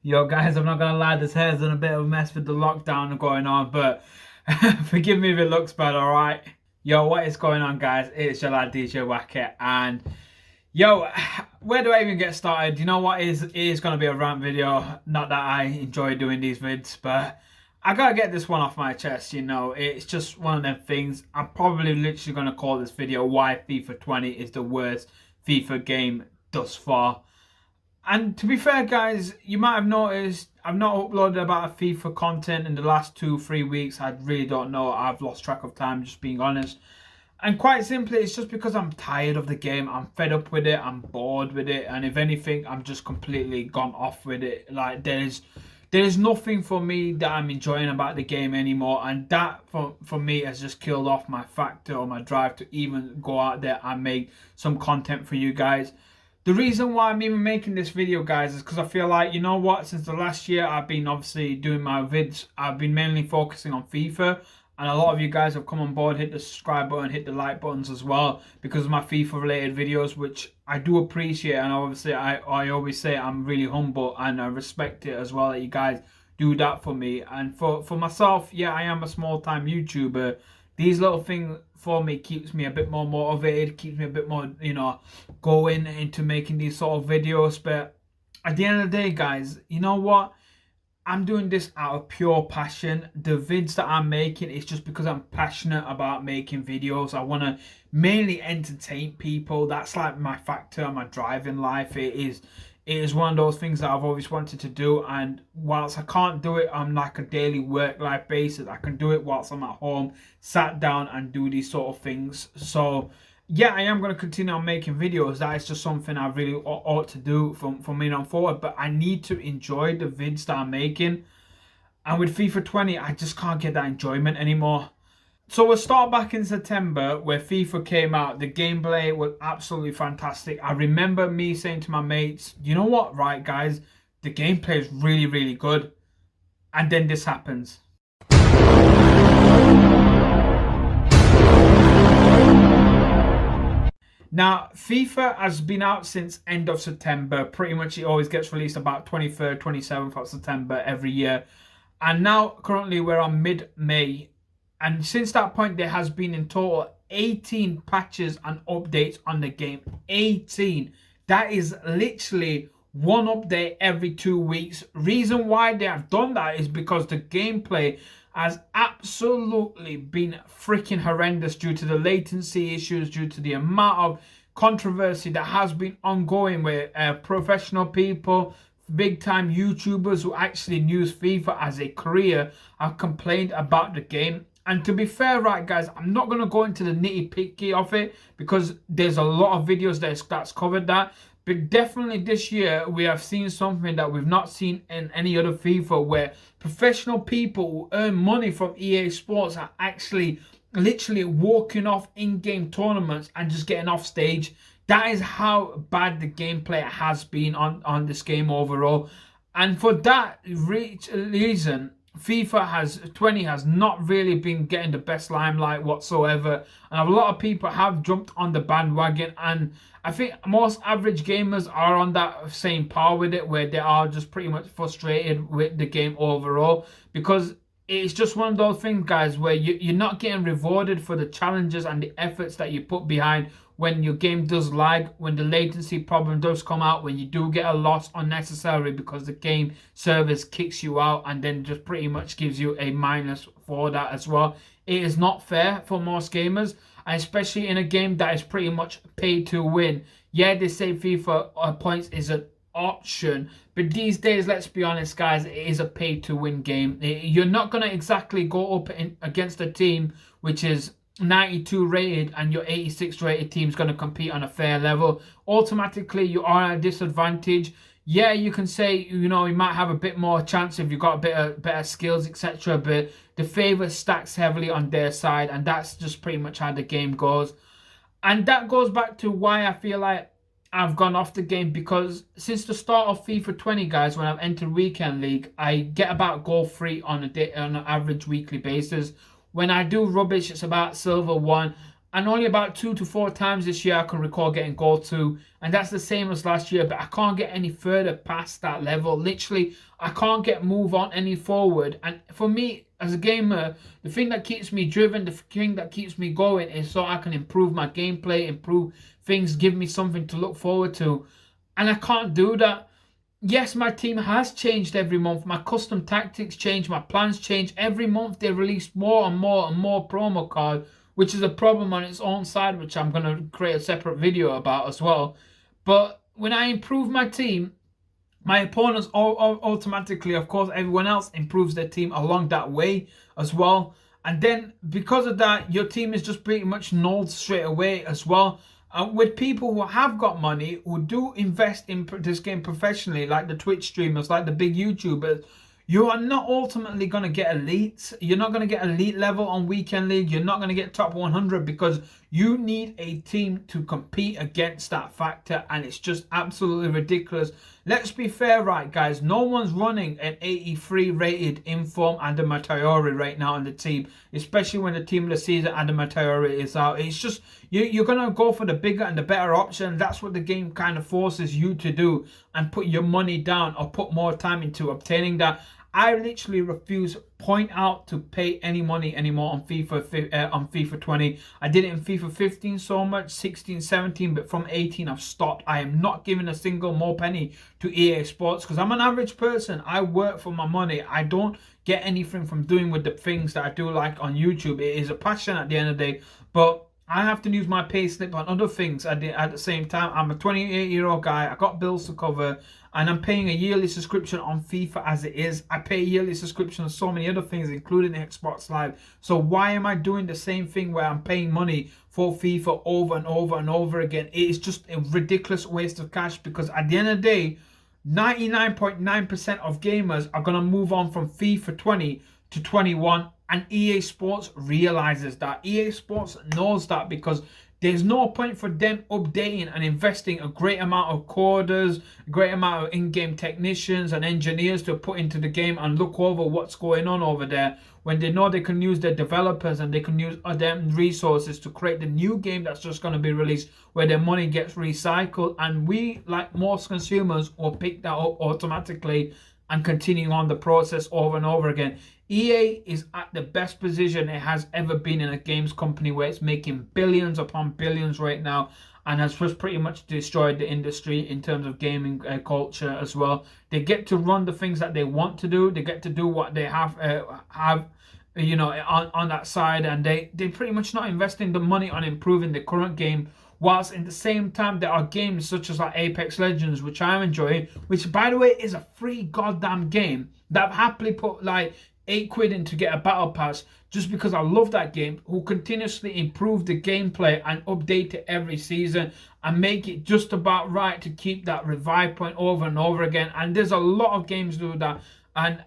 Yo, guys, I'm not gonna lie, this hair's in a bit of a mess with the lockdown going on, but forgive me if it looks bad, alright? Yo, what is going on, guys? It's your lad DJ Wacket, and yo, where do I even get started? You know what? It is gonna be a rant video. Not that I enjoy doing these vids, but I gotta get this one off my chest, you know. It's just one of them things. I'm probably literally gonna call this video Why FIFA 20 is the worst FIFA game thus far. And to be fair, guys, you might have noticed I've not uploaded about a FIFA content in the last 2-3 weeks. I really don't know. I've lost track of time, just being honest. And quite simply, it's just because I'm tired of the game. I'm fed up with it. I'm bored with it. And if anything, I'm just completely gone off with it. Like, there's nothing for me that I'm enjoying about the game anymore. And that, for me, has just killed off my factor or my drive to even go out there and make some content for you guys. The reason why I'm even making this video, guys, is because I feel like, you know what, since the last year I've been obviously doing my vids, I've been mainly focusing on FIFA, and a lot of you guys have come on board, hit the subscribe button, hit the like buttons as well, because of my FIFA related videos, which I do appreciate. And obviously I always say I'm really humble and I respect it as well that you guys do that for me. And for myself, yeah, I am a small time YouTuber. These little things for me keeps me a bit more motivated, keeps me a bit more, you know, going into making these sort of videos. But at the end of the day, guys, you know what? I'm doing this out of pure passion. The vids that I'm making is just because I'm passionate about making videos. I want to mainly entertain people. That's like my factor, my drive in life. It is one of those things that I've always wanted to do, and whilst I can't do it on like a daily work-life basis, I can do it whilst I'm at home, sat down and do these sort of things. So yeah, I am going to continue on making videos. That is just something I really ought to do from here on forward, but I need to enjoy the vids that I'm making. And with FIFA 20, I just can't get that enjoyment anymore. So we'll start back in September where FIFA came out. The gameplay was absolutely fantastic. I remember me saying to my mates, you know what, right, guys, the gameplay is really, really good. And then this happens. Now, FIFA has been out since end of September. Pretty much it always gets released about 23rd, 27th of September every year. And now currently we're on mid-May. And since that point, there has been in total 18 patches and updates on the game. 18. That is literally one update every 2 weeks. Reason why they have done that is because the gameplay has absolutely been freaking horrendous due to the latency issues, due to the amount of controversy that has been ongoing with professional people, big time YouTubers who actually use FIFA as a career have complained about the game. And to be fair, right, guys, I'm not going to go into the nitty-picky of it because there's a lot of videos that's covered that. But definitely this year, we have seen something that we've not seen in any other FIFA, where professional people who earn money from EA Sports are actually literally walking off in-game tournaments and just getting off stage. That is how bad the gameplay has been on this game overall. And for that reason, FIFA 20 has not really been getting the best limelight whatsoever, and a lot of people have jumped on the bandwagon, and I think most average gamers are on that same par with it, where they are just pretty much frustrated with the game overall, because it's just one of those things, guys, where you're not getting rewarded for the challenges and the efforts that you put behind when your game does lag, when the latency problem does come out, when you do get a loss unnecessarily because the game service kicks you out and then just pretty much gives you a minus for that as well. It is not fair for most gamers, and especially in a game that is pretty much pay to win. Yeah, they say FIFA points is an option, but these days, let's be honest, guys, it is a pay to win game. You're not going to exactly go up against a team which is 92 rated and your 86 rated team is going to compete on a fair level. Automatically you are at a disadvantage. Yeah, you can say, you know, you might have a bit more chance if you've got a bit better skills, etc., but the favor stacks heavily on their side, and that's just pretty much how the game goes. And that goes back to why I feel like I've gone off the game, because since the start of FIFA 20, guys, when I've entered Weekend League, I get about goal 3 on an average weekly basis. When I do rubbish, it's about silver 1. and only about 2 to 4 times this year I can recall getting gold 2, and that's the same as last year, but I can't get any further past that level. Literally, I can't move on any forward. And for me as a gamer, the thing that keeps me driven, the thing that keeps me going is so I can improve my gameplay, improve things, give me something to look forward to. And I can't do that. Yes, my team has changed every month. My custom tactics change, my plans change. Every month they release more and more and more promo cards, which is a problem on its own side, which I'm going to create a separate video about as well. But when I improve my team, my opponents automatically, of course, everyone else improves their team along that way as well. And then because of that, your team is just pretty much nulled straight away as well. With people who have got money, who do invest in this game professionally, like the Twitch streamers, like the big YouTubers, you are not ultimately going to get elite. You're not going to get elite level on Weekend League. You're not going to get top 100 because you need a team to compete against that factor, and it's just absolutely ridiculous. Let's be fair, right, guys? No one's running an 83 rated Inform Adama Traore right now on the team, especially when the team of the season Adama Traore is out. It's just you're going to go for the bigger and the better option. That's what the game kind of forces you to do, and put your money down or put more time into obtaining that. I literally refuse point out to pay any money anymore on FIFA 20. I did it in FIFA 15 so much, 16, 17, but from 18 I've stopped. I am not giving a single more penny to EA Sports because I'm an average person. I work for my money. I don't get anything from doing with the things that I do like on YouTube. It is a passion at the end of the day, but I have to use my pay slip on other things at the same time. I'm a 28-year-old guy. I got bills to cover, and I'm paying a yearly subscription on FIFA as it is. I pay a yearly subscription on so many other things, including Xbox Live. So why am I doing the same thing where I'm paying money for FIFA over and over and over again? It is just a ridiculous waste of cash, because at the end of the day, 99.9% of gamers are going to move on from FIFA 20 to 21, and EA Sports realizes that. EA Sports knows that, because there's no point for them updating and investing a great amount of coders, a great amount of in-game technicians and engineers to put into the game and look over what's going on over there, when they know they can use their developers and they can use them resources to create the new game that's just going to be released, where their money gets recycled. And we, like most consumers, will pick that up automatically and continue on the process over and over again. EA is at the best position it has ever been in a games company, where it's making billions upon billions right now, and has just pretty much destroyed the industry in terms of gaming culture as well. They get to run the things that they want to do. They get to do what they have you know, on that side, and they pretty much not investing the money on improving the current game. Whilst in the same time, there are games such as like Apex Legends, which I'm enjoying, which by the way is a free goddamn game that I've happily put like £8 in to get a battle pass, just because I love that game, who continuously improve the gameplay and update it every season and make it just about right to keep that revive point over and over again. And there's a lot of games do that, and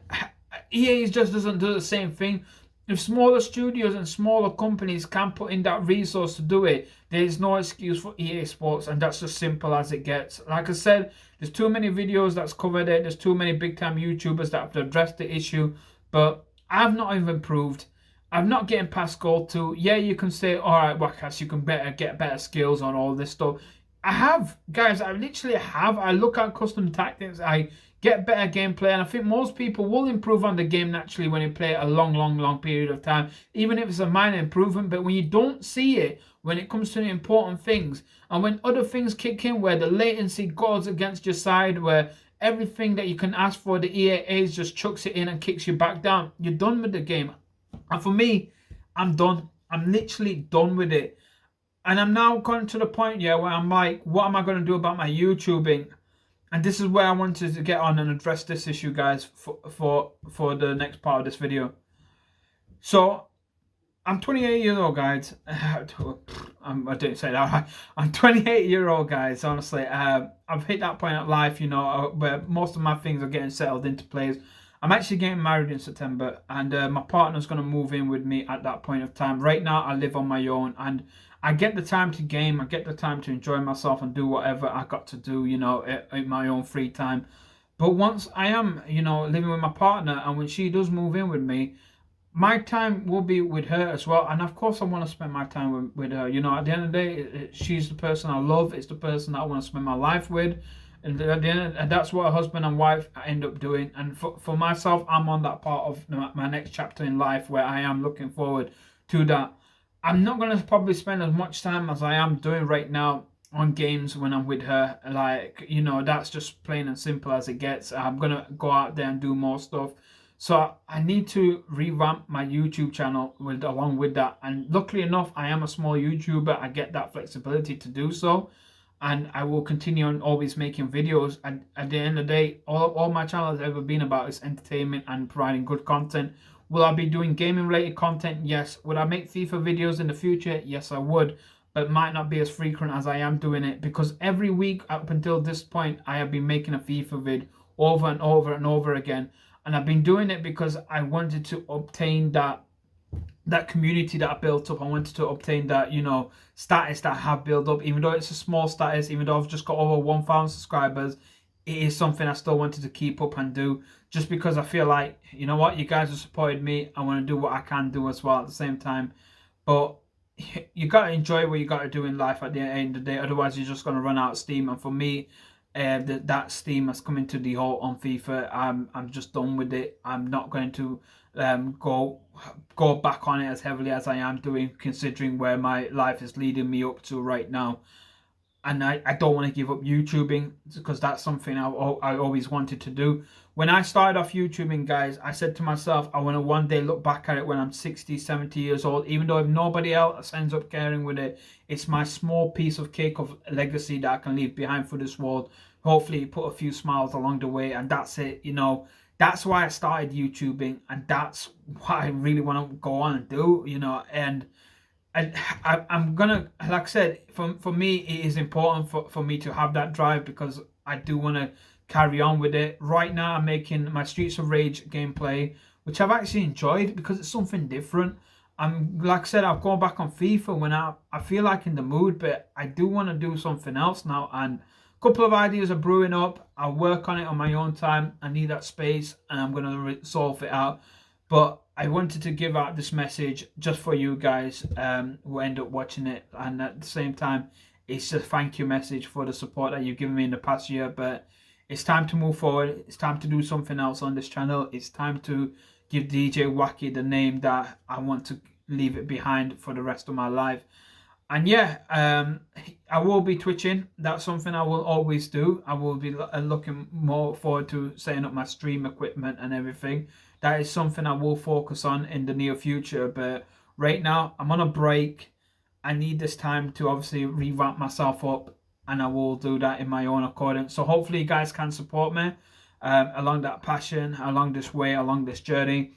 EA just doesn't do the same thing. If smaller studios and smaller companies can put in that resource to do it, there's no excuse for EA Sports, and that's as simple as it gets. Like I said, there's too many videos that's covered it. There's too many big-time YouTubers that have addressed the issue, but I've not even improved. I'm not getting past gold 2. Yeah, you can say, all right, Wakas, you can get better skills on all this stuff. I have, guys, I literally have. I look at custom tactics, I get better gameplay, and I think most people will improve on the game naturally when you play it a long period of time, even if it's a minor improvement. But when you don't see it, when it comes to the important things, and when other things kick in, where the latency goes against your side, where everything that you can ask for, the EAAs just chucks it in and kicks you back down, you're done with the game. And for me, I'm done. I'm literally done with it. And I'm now going to the point, yeah, where I'm like, what am I going to do about my YouTubing? And this is where I wanted to get on and address this issue, guys, for the next part of this video. So, I'm 28 years old, guys. I didn't say that. I'm 28-year-old, guys, honestly. I've hit that point in life, you know, where most of my things are getting settled into place. I'm actually getting married in September, and my partner's going to move in with me at that point of time. Right now, I live on my own, and I get the time to game. I get the time to enjoy myself and do whatever I got to do, you know, in my own free time. But once I am, you know, living with my partner, and when she does move in with me, my time will be with her as well, and of course I want to spend my time with her. You know, at the end of the day, she's the person I love. It's the person that I want to spend my life with, and at the end, and that's what a husband and wife end up doing. And for myself, I'm on that part of my next chapter in life where I am looking forward to that. I'm not gonna probably spend as much time as I am doing right now on games when I'm with her. Like, you know, that's just plain and simple as it gets. I'm gonna go out there and do more stuff. So I need to revamp my YouTube channel along with that. And luckily enough, I am a small YouTuber. I get that flexibility to do so. And I will continue on always making videos. And at the end of the day, all my channel has ever been about is entertainment and providing good content. Will I be doing gaming related content? Yes. Would I make FIFA videos in the future? Yes, I would. But might not be as frequent as I am doing it, because every week up until this point, I have been making a FIFA vid over and over and over again. And I've been doing it because I wanted to obtain that community that I built up. I wanted to obtain that, you know, status that I have built up. Even though it's a small status, even though I've just got over 1,000 subscribers, it is something I still wanted to keep up and do. Just because I feel like, you know what, you guys have supported me. I want to do what I can do as well at the same time. But you got to enjoy what you got to do in life at the end of the day. Otherwise, you're just going to run out of steam. And for me, that steam has come into the halt on FIFA. I'm just done with it. I'm not going to go back on it as heavily as I am doing, considering where my life is leading me up to right now. And I don't want to give up YouTubing, because that's something I always wanted to do. When I started off YouTubing, guys, I said to myself, I want to one day look back at it when I'm 60, 70 years old. Even though if nobody else ends up caring with it, it's my small piece of cake of legacy that I can leave behind for this world. Hopefully put a few smiles along the way, and that's it. You know, that's why I started YouTubing, and that's what I really want to go on and do, you know. And I'm gonna, like I said, for me, it is important for me to have that drive, because I do want to carry on with it. Right now, I'm making my Streets of Rage gameplay, which I've actually enjoyed because it's something different. Like I said, I'll go back on FIFA when I feel like in the mood, but I do want to do something else now. And a couple of ideas are brewing up. I'll work on it on my own time. I need that space, and I'm gonna solve it out. But I wanted to give out this message just for you guys who end up watching it, and at the same time, it's a thank you message for the support that you've given me in the past year. But it's time to move forward. It's time to do something else on this channel. It's time to give DJ Wacky the name that I want to leave it behind for the rest of my life. And yeah, I will be twitching. That's something I will always do. I will be looking more forward to setting up my stream equipment and everything. That is something I will focus on in the near future. But right now, I'm on a break. I need this time to obviously revamp myself up, and I will do that in my own accordance. So hopefully you guys can support me along that passion, along this way, along this journey.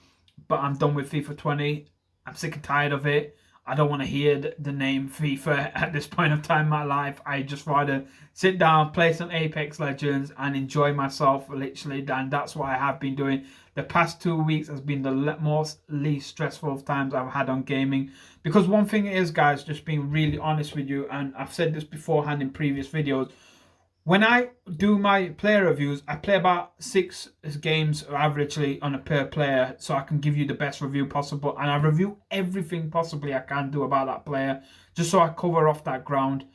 But I'm done with FIFA 20. I'm sick and tired of it. I don't want to hear the name FIFA at this point of time in my life. I just rather sit down, play some Apex Legends, and enjoy myself, literally. And that's what I have been doing. The past 2 weeks has been the least stressful times I've had on gaming. Because one thing is, guys, just being really honest with you, and I've said this beforehand in previous videos, when I do my player reviews, I play about 6 games averagely on a per player, so I can give you the best review possible. And I review everything possibly I can do about that player, just so I cover off that ground.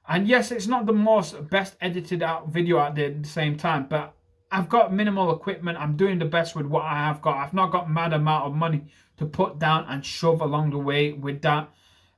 And yes, it's not the best edited out video out there at the same time, but I've got minimal equipment. I'm doing the best with what I have got. I've not got mad amount of money to put down and shove along the way with that.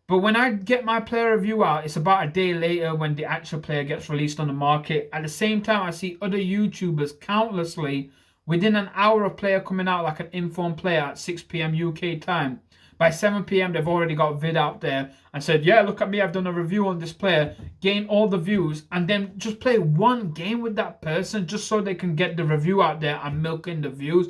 But when I get my player review out, it's about a day later when the actual player gets released on the market. At the same time, I see other YouTubers countlessly within an hour of player coming out, like an informed player at 6 p.m. UK time. By 7 p.m, they've already got a vid out there and said, yeah, look at me, I've done a review on this player, gain all the views, and then just play one game with that person just so they can get the review out there and milk in the views.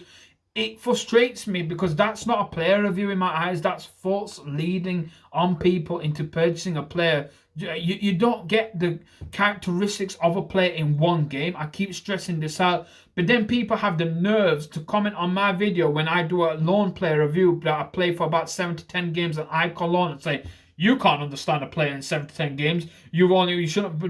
It frustrates me because that's not a player review in my eyes. That's false leading on people into purchasing a player. You don't get the characteristics of a player in one game. I keep stressing this out. But then people have the nerves to comment on my video when I do a lone player review that I play for about 7 to 10 games and I call on and say, you can't understand a player in 7 to 10 games. You shouldn't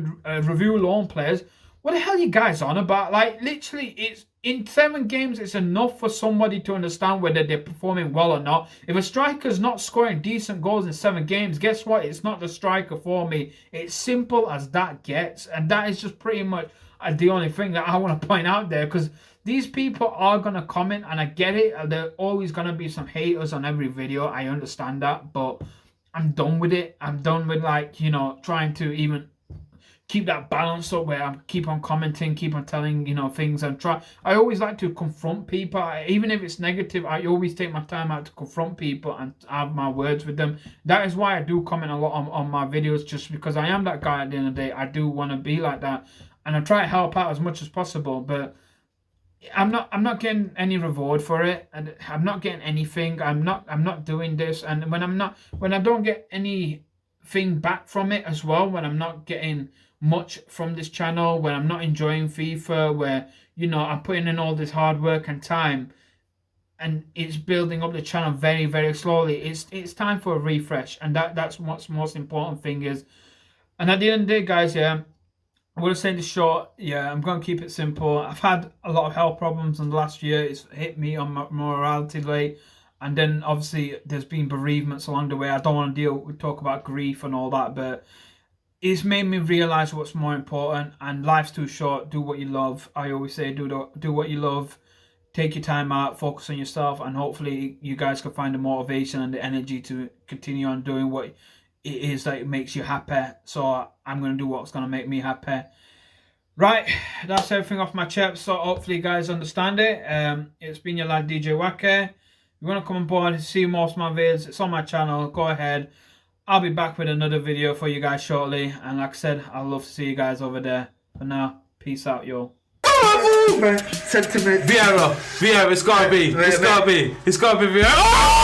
review lone players. What the hell are you guys on about? Like, literally, in 7 games, it's enough for somebody to understand whether they're performing well or not. If a striker's not scoring decent goals in 7 games, guess what? It's not the striker for me. It's simple as that gets. And that is just pretty much the only thing that I want to point out there, because these people are going to comment, and I get it. There are always going to be some haters on every video. I understand that, but I'm done with it. I'm done with, like, you know, trying to even keep that balance up where I keep on commenting, keep on telling, you know, things, and try. I always like to confront people, even if it's negative. I always take my time out to confront people and have my words with them. That is why I do comment a lot on my videos, just because I am that guy at the end of the day. I do want to be like that, and I try to help out as much as possible, but I'm not getting any reward for it, and I'm not getting anything. I'm not doing this, and when I don't get anything back from it as well, when I'm not getting much from this channel, when I'm not enjoying FIFA, where, you know, I'm putting in all this hard work and time, and it's building up the channel very, very slowly. It's time for a refresh, and that's what's most important thing is. And at the end of the day, guys, yeah, I'm going to say this short. Yeah, I'm going to keep it simple. I've had a lot of health problems in the last year. It's hit me on my morality rate. And then, obviously, there's been bereavements along the way. I don't want to talk about grief and all that, but it's made me realise what's more important. And life's too short. Do what you love. I always say do what you love. Take your time out. Focus on yourself. And hopefully, you guys can find the motivation and the energy to continue on doing what it is that makes you happy. So I'm going to do what's going to make me happy. Right, that's everything off my chest. So hopefully you guys understand it. It's been your lad DJ Waka. If you want to come on board and see most of my videos, it's on my channel. Go ahead. I'll be back with another video for you guys shortly. And like I said, I'd love to see you guys over there. For now, peace out, yo. Sentiment. Vieira, it's gotta be. It's gotta be Vieira.